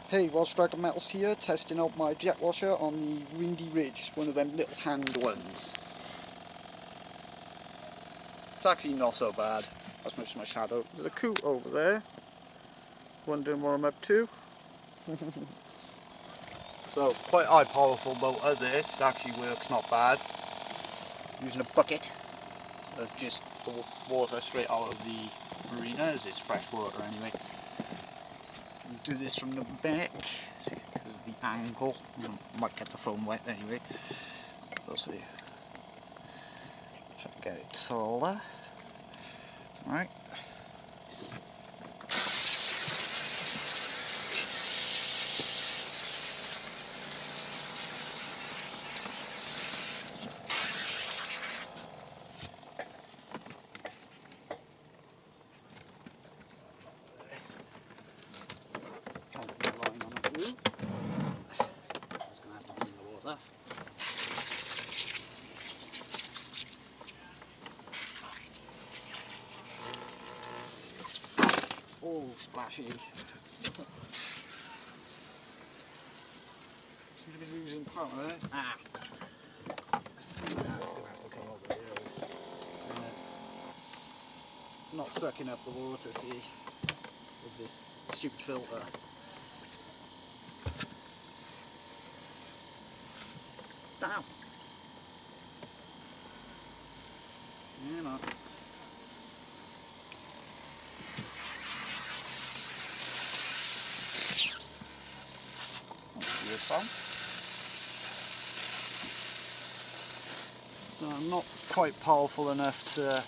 Hey, While Striker Metals here, testing out my jet washer on the Windy Ridge. It's one of them little hand ones. It's actually not so bad, as much as my shadow. There's a coot over there, wondering what I'm up to. So, quite high powerful motor this, actually works not bad. Using a bucket of just the water straight out of the marina, as it's fresh water anyway. Do this from the back because of the angle. Might get the phone wet anyway. We'll see. Try to get it taller. Right. It's going to have to be in the water. Oh, splashy. Seems to be losing power. Ah. It's going to have to come over here. It's not sucking up the water, see, with this stupid filter. Damn. Yeah, man. Weird sound. So I'm not quite powerful enough to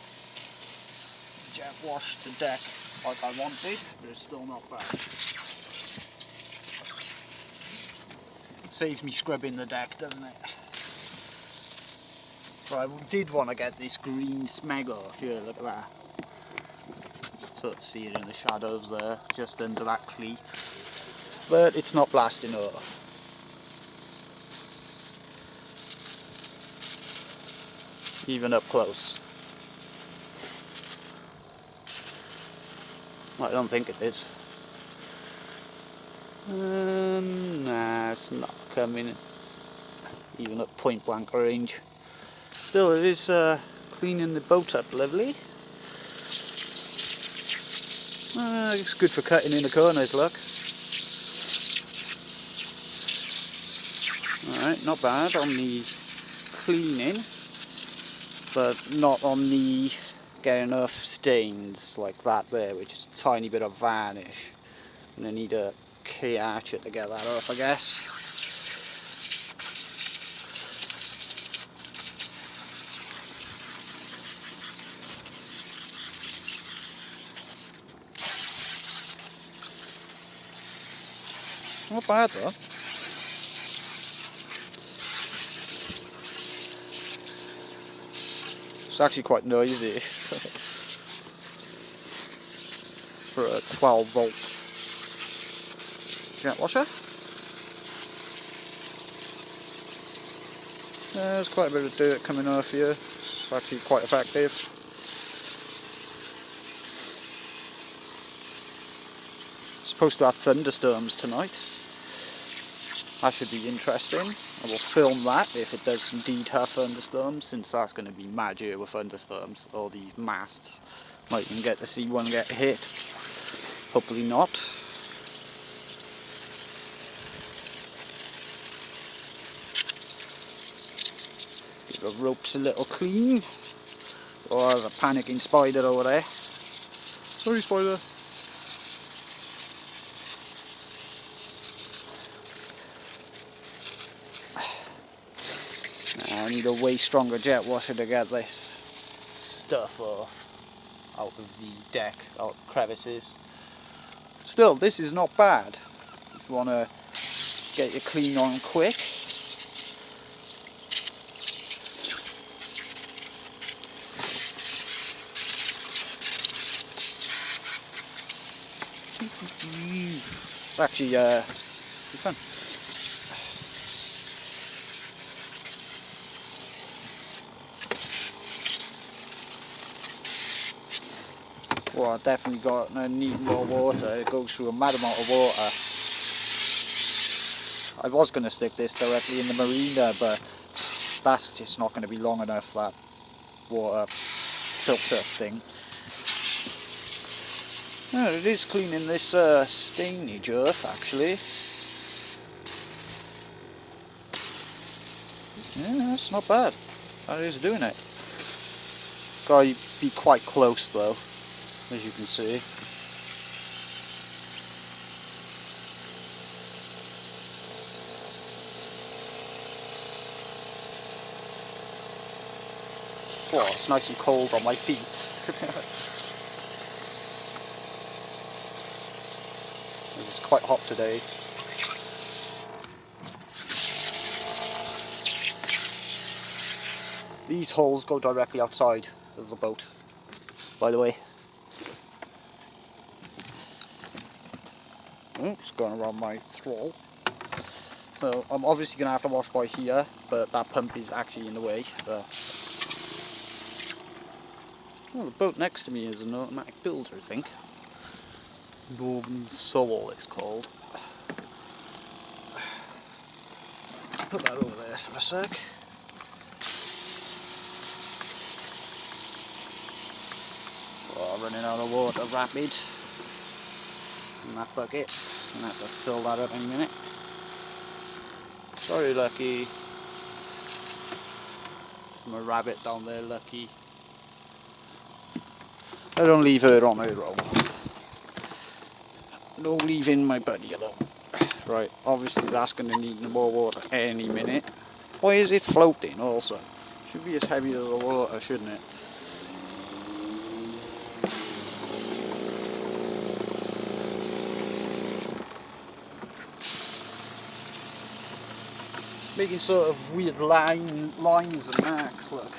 jet wash the deck like I wanted, but it's still not bad. Saves me scrubbing the deck, doesn't it? But I did want to get this green smeg off here, look at that. Sort of see it in the shadows there, just under that cleat. But it's not blasting off. Even up close. I don't think it is. Nah, it's not coming even at point blank range. Still, it is cleaning the boat up lovely. It's good for cutting in the corners, look. Alright, not bad on the cleaning, but not on the getting enough stains like that there, which is a tiny bit of varnish. I'm going to need a key archer to get that off, I guess. Not bad though. It's actually quite noisy for a 12-volt jet washer. There's quite a bit of dirt coming off here. It's actually quite effective. It's supposed to have thunderstorms tonight. That should be interesting. I will film that if it does indeed have thunderstorms, since that's going to be mad here with thunderstorms. All these masts, might even get to see one get hit. Hopefully not. Give the ropes a little clean. Oh, there's a panicking spider over there. Sorry, spider. I need a way stronger jet washer to get this stuff off out of the deck, out of crevices. Still, this is not bad if you want to get your clean on quick. It's actually pretty fun. Well, I definitely got need more water. It goes through a mad amount of water. I was going to stick this directly in the marina, but that's just not going to be long enough, that water filter thing. Oh, it is cleaning this stainage earth, actually. Yeah, that's not bad. That is doing it. Gotta be quite close though, as you can see. Oh, it's nice and cold on my feet. It's quite hot today. These holes go directly outside of the boat, by the way. Oops, going around my throttle. So I'm obviously going to have to wash by here, but that pump is actually in the way. So. Well, the boat next to me is an automatic builder, I think. Northern Soul it's called. Put that over there for a sec. Oh, running out of water rapid in that bucket. I'm going to have to fill that up any minute. Sorry, Lucky. I'm a rabbit down there, Lucky. I don't leave her on her own. No leaving my buddy alone. Right, obviously that's going to need more water any minute. Why is it floating also? Should be as heavy as the water, shouldn't it? Making sort of weird lines and marks, look.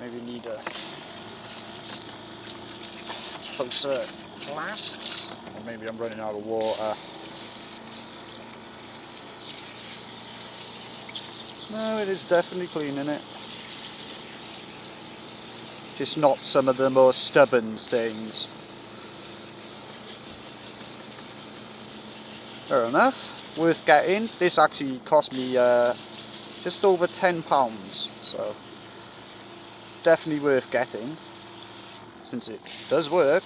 Maybe need a closer blast, or maybe I'm running out of water. No, it is definitely cleaning it. Just not some of the more stubborn stains. Fair enough, worth getting. This actually cost me just over £10, so definitely worth getting, since it does work,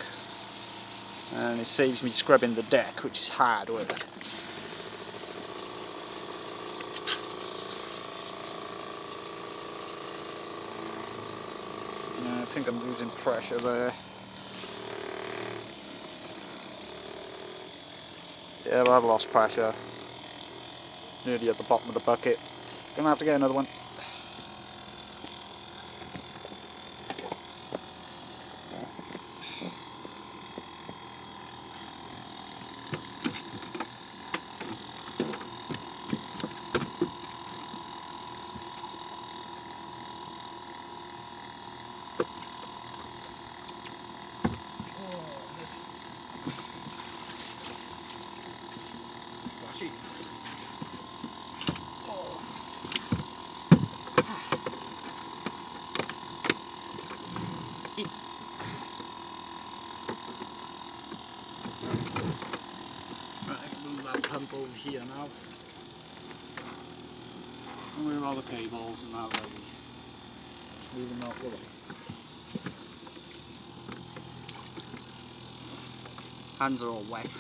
and it saves me scrubbing the deck, which is hard work. I think I'm losing pressure there. Yeah, but I've lost pressure. Nearly at the bottom of the bucket. Gonna have to get another one. Pump over here now. And where are all the cables and that lady? Just move them out with it. Hands are all wet.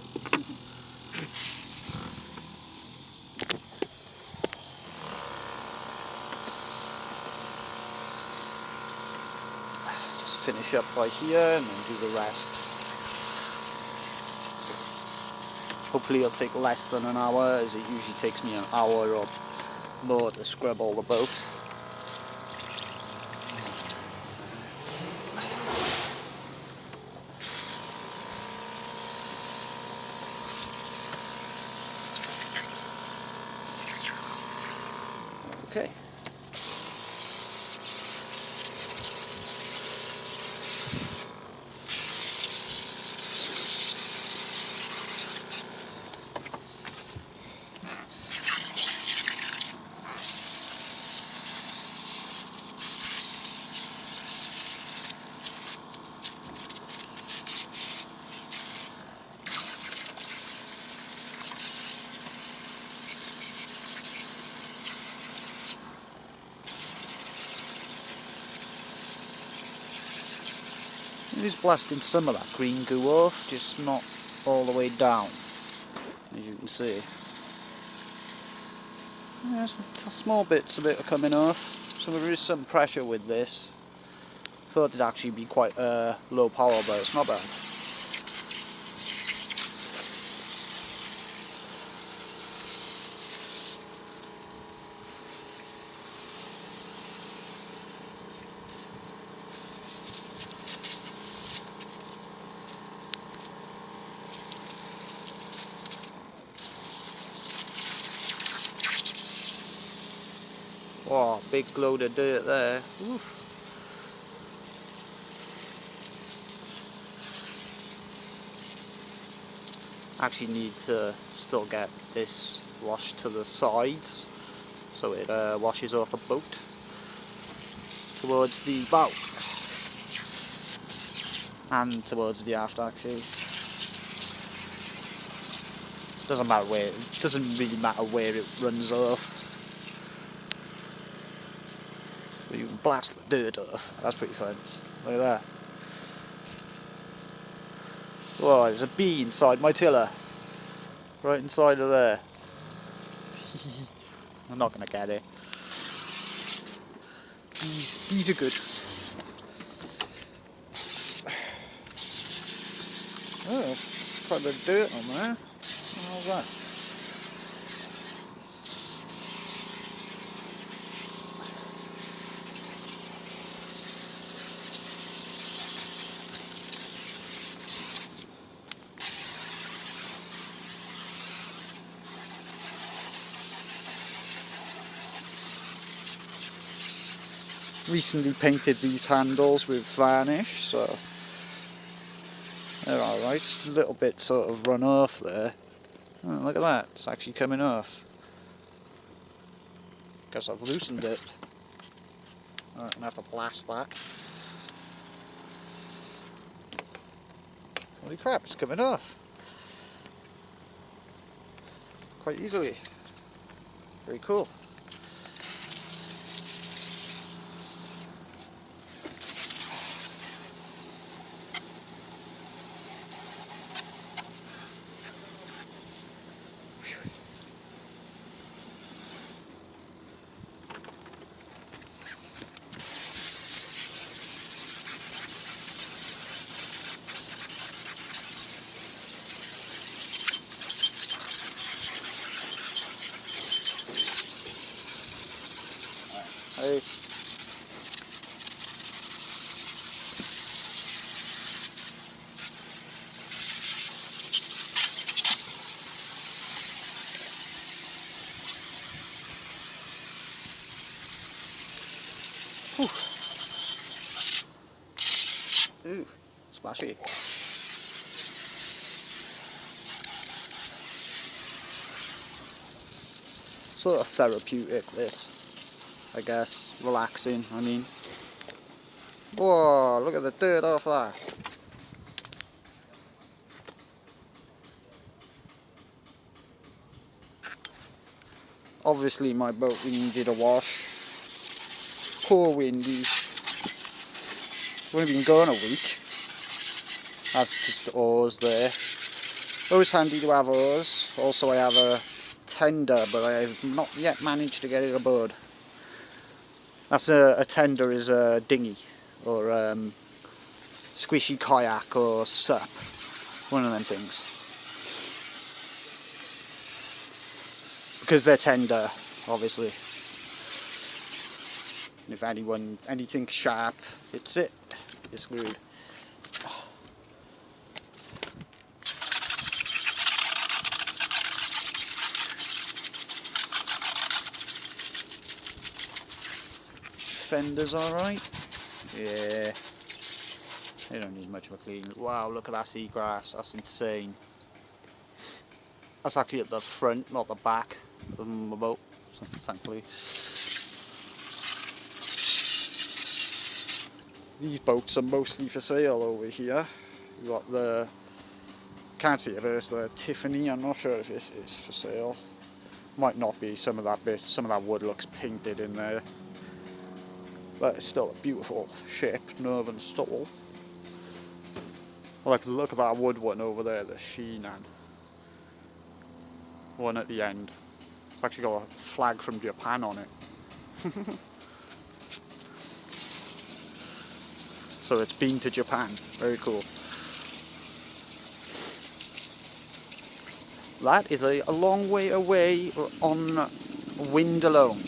Just finish up by here and then do the rest. Hopefully it'll take less than an hour, as it usually takes me an hour or more to scrub all the boat. Okay. It is blasting some of that green goo off, just not all the way down, as you can see. Yeah, small bits of it are coming off, so there is some pressure with this. Thought it'd actually be quite low power, but it's not bad. Oh, big load of dirt there. Oof. Actually need to still get this washed to the sides so it washes off the boat towards the bow and towards the aft actually. Doesn't really matter where it runs off. But you can blast the dirt off. That's pretty fun. Look at that. Whoa, there's a bee inside my tiller. Right inside of there. I'm not gonna get it. Bees are good. Oh, there's quite a bit of dirt on there. How's that? Recently painted these handles with varnish, so they're alright. A little bit sort of run off there. Oh, look at that, it's actually coming off. Guess I've loosened it. I'm gonna have to blast that. Holy crap, it's coming off. Quite easily. Very cool. Hey. Whew. Ooh, splashy. Sort of therapeutic, this, I guess. Relaxing, I mean. Whoa, look at the dirt off that. Obviously my boat needed a wash. Poor windy. It's only been going a week. That's just oars there. Always handy to have oars. Also I have a tender, but I have not yet managed to get it aboard. That's a tender is a dinghy, or squishy kayak, or sup. One of them things. Because they're tender, obviously. And if anything sharp hits it, you're screwed. Fender's alright. Yeah. They don't need much of a clean. Wow, look at that seagrass. That's insane. That's actually at the front, not the back of the boat, thankfully. These boats are mostly for sale over here. You've got the, can't see it, there's the Tiffany. I'm not sure if this is for sale. Might not be. Some of that wood looks painted in there. But it's still a beautiful ship, Northern Stall. Like, look at that wood one over there, the Sheenan. One at the end. It's actually got a flag from Japan on it. So it's been to Japan. Very cool. That is a long way away on wind alone.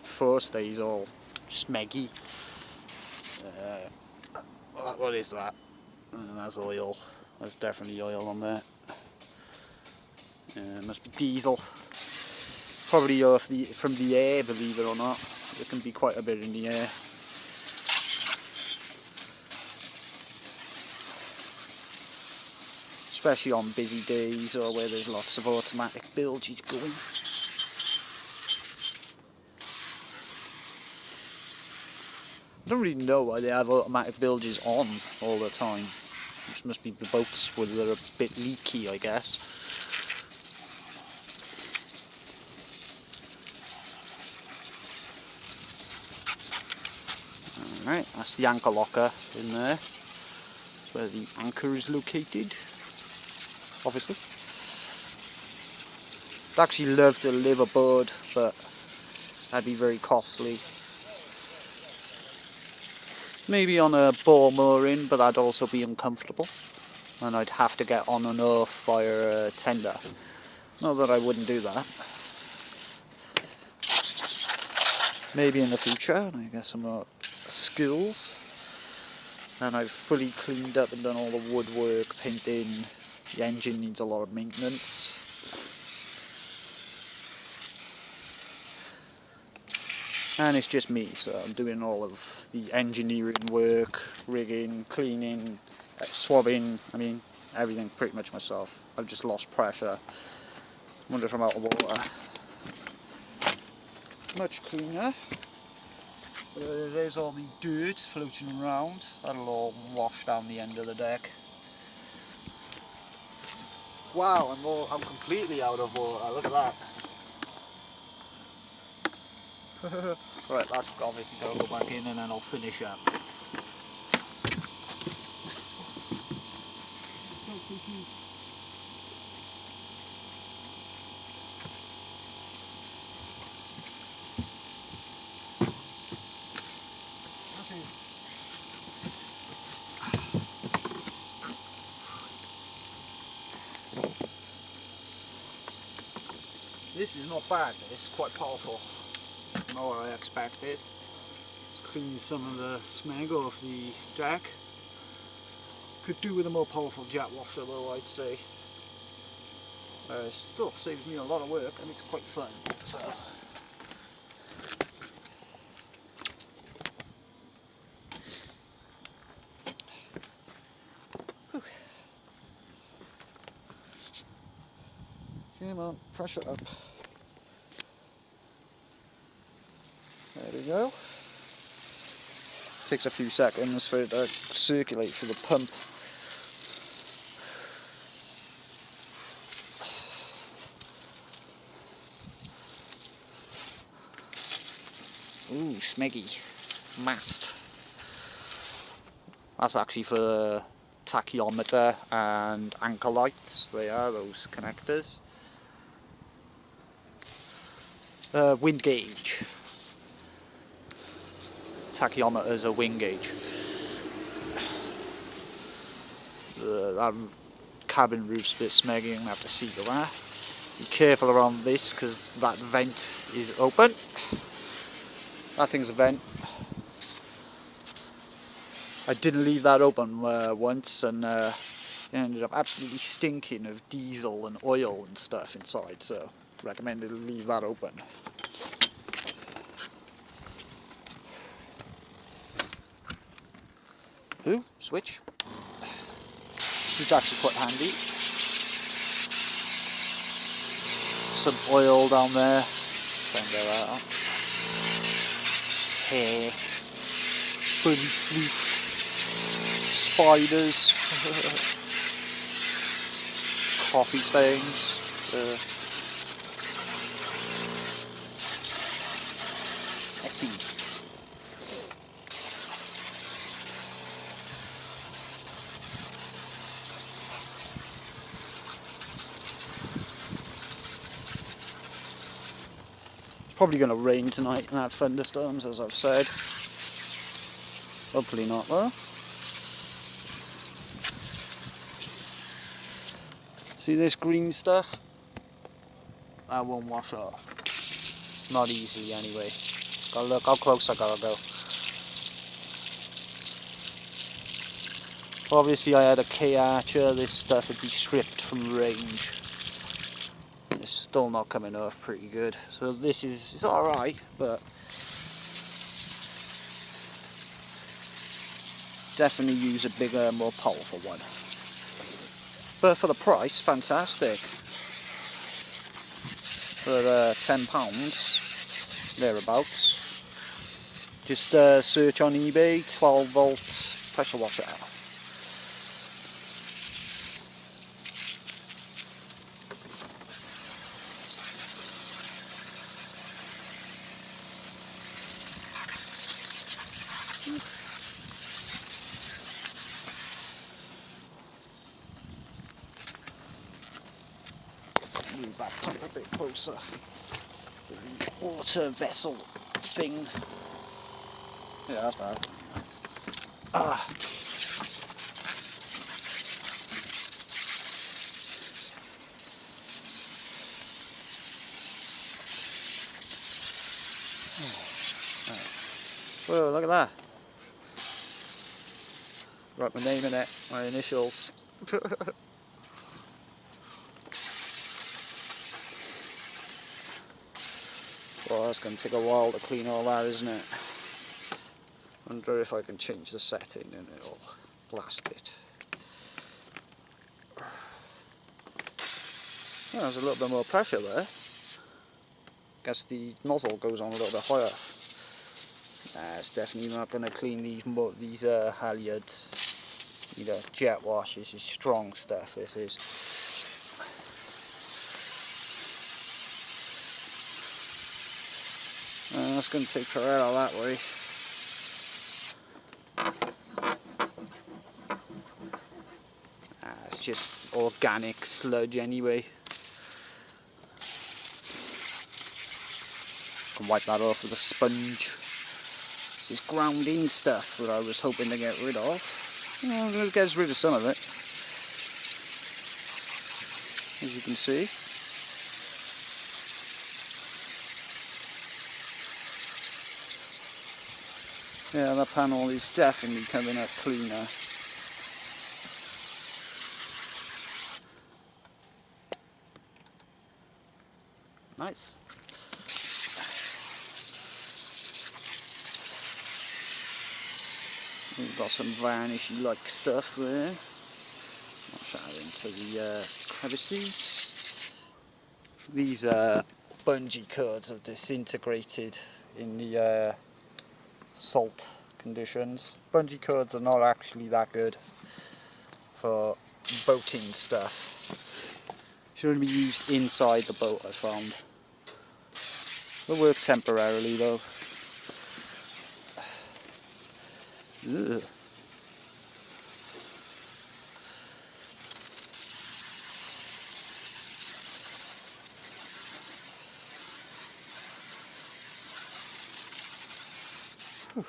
First stays all smeggy. What is that? That's oil. There's definitely oil on there. Must be diesel. Probably from the air, believe it or not. There can be quite a bit in the air. Especially on busy days or where there's lots of automatic bilges going. I don't really know why they have automatic bilges on all the time. It must be the boats where they're a bit leaky, I guess. Alright, that's the anchor locker in there. That's where the anchor is located, obviously. I'd actually love to live aboard, but that'd be very costly. Maybe on a bore mooring, but that'd also be uncomfortable. And I'd have to get on and off via a tender. Not that I wouldn't do that. Maybe in the future, and I get some more skills. And I've fully cleaned up and done all the woodwork, painting. The engine needs a lot of maintenance. And it's just me, so I'm doing all of the engineering work, rigging, cleaning, swabbing, I mean everything pretty much myself. I've just lost pressure. Wonder if I'm out of water. Much cleaner. There's all the dirt floating around. That'll all wash down the end of the deck. Wow, I'm completely out of water. Look at that. Right, that's obviously got to go back in and then I'll finish up. This is not bad, this is quite powerful. Not what I expected. Let's clean some of the smeg off the deck. Could do with a more powerful jet washer though, I'd say. It still saves me a lot of work and it's quite fun. So. Whew. Come on, pressure up. There we go. Takes a few seconds for it to circulate through the pump. Ooh, smeggy. Mast. That's actually for tachymeter and anchor lights. They are those connectors. Wind gauge. Tachymeter is a wind gauge. That cabin roof's a bit smeggy, I'm going to have to seal that. Be careful around this because that vent is open. That thing's a vent. I didn't leave that open once and it ended up absolutely stinking of diesel and oil and stuff inside, so recommended to leave that open. Ooh, switch. Which is actually quite handy. Some oil down there. Try and get that out. Hair. Bunny fleet. Spiders. Coffee stains. Let's see. Probably going to rain tonight and have thunderstorms, as I've said. Hopefully not though. See this green stuff? That won't wash off. Not easy anyway. Gotta look how close I gotta go. Obviously I had a K-Archer, this stuff would be stripped from range. It's still not coming off pretty good. So this is, it's alright, but definitely use a bigger, more powerful one. But for the price, fantastic. For £10, thereabouts. Just search on eBay, 12 volt pressure washer. Move that pump a bit closer to the water vessel thing. Yeah, that's bad. Ah. Whoa, look at that. Write my name in it, my initials. Well, that's going to take a while to clean all that, isn't it? Wonder if I can change the setting and it'll blast it. Well, there's a little bit more pressure there. Guess the nozzle goes on a little bit higher. Nah, it's definitely not going to clean these halyards. You know, jet wash. This is strong stuff. This is. That's going to take forever that way. It's just organic sludge anyway. Can wipe that off with a sponge. This is ground in stuff that I was hoping to get rid of. Well, it gets rid of some of it, as you can see. Yeah, that panel is definitely coming up cleaner. Nice. We've got some varnishy like stuff there. Wash that into the crevices. These bungee cords have disintegrated in the salt conditions. Bungee cords are not actually that good for boating stuff. Should only be used inside the boat, I found. They'll work temporarily though. Ugh. Whew.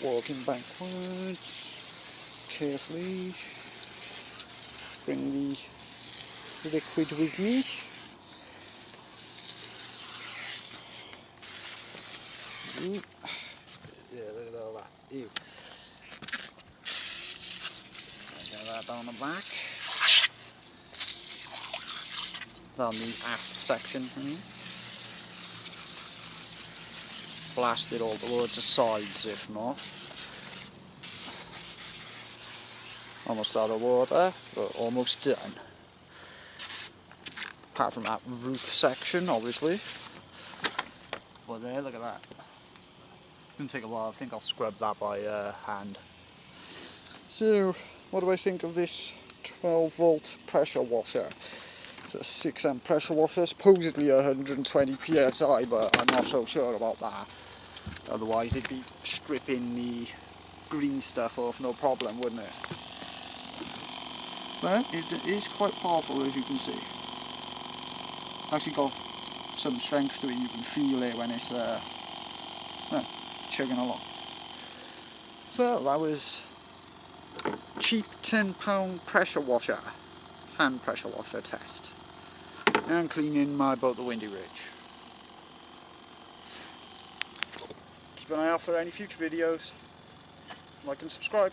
Walking backwards, carefully, bring the liquid with me. Ooh. Yeah, look at all that. Ew. Get that down the back. Down the aft section. Blast it all towards the sides if not. Almost out of water, but almost done. Apart from that roof section, obviously. But there, look at that. It's gonna take a while. I think I'll scrub that by hand. So, what do I think of this 12 volt pressure washer? It's a 6 amp pressure washer, supposedly 120 psi, but I'm not so sure about that. Otherwise it'd be stripping the green stuff off no problem, wouldn't it? But it is quite powerful, as you can see. Actually got some strength to it. You can feel it when it's chugging along. So that was cheap £10 pressure washer, hand pressure washer test, and cleaning my boat, the Windy Ridge. Keep an eye out for any future videos. Like and subscribe.